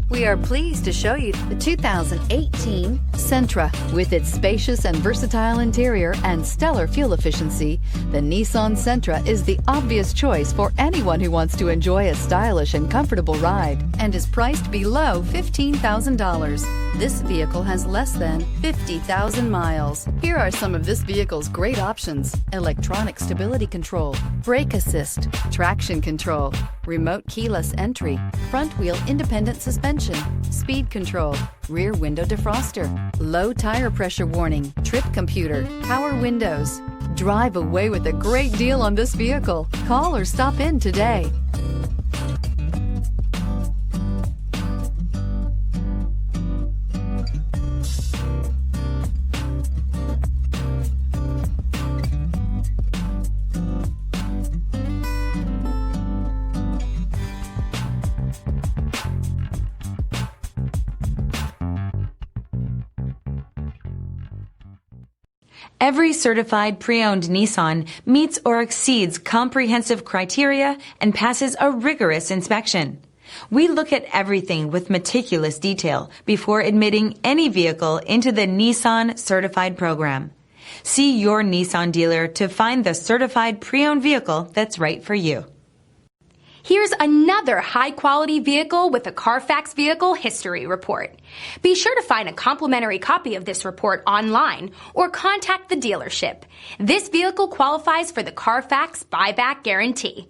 We are pleased to show you the 2018 Sentra. With its spacious and versatile interior and stellar fuel efficiency, the Nissan Sentra is the obvious choice for anyone who wants to enjoy a stylish and comfortable ride and is priced below $15,000. This vehicle has less than 50,000 miles. Here are some of this vehicle's great options: electronic stability control, brake assist, traction control, remote keyless entry, front wheel independent suspension, speed control, rear window defroster, low tire pressure warning, trip computer, power windows. Drive away with a great deal on this vehicle. Call or stop in today. Every certified pre-owned Nissan meets or exceeds comprehensive criteria and passes a rigorous inspection. We look at everything with meticulous detail before admitting any vehicle into the Nissan Certified program. See your Nissan dealer to find the certified pre-owned vehicle that's right for you. Here's another high-quality vehicle with a Carfax Vehicle History Report. Be sure to find a complimentary copy of this report online or contact the dealership. This vehicle qualifies for the Carfax Buyback Guarantee.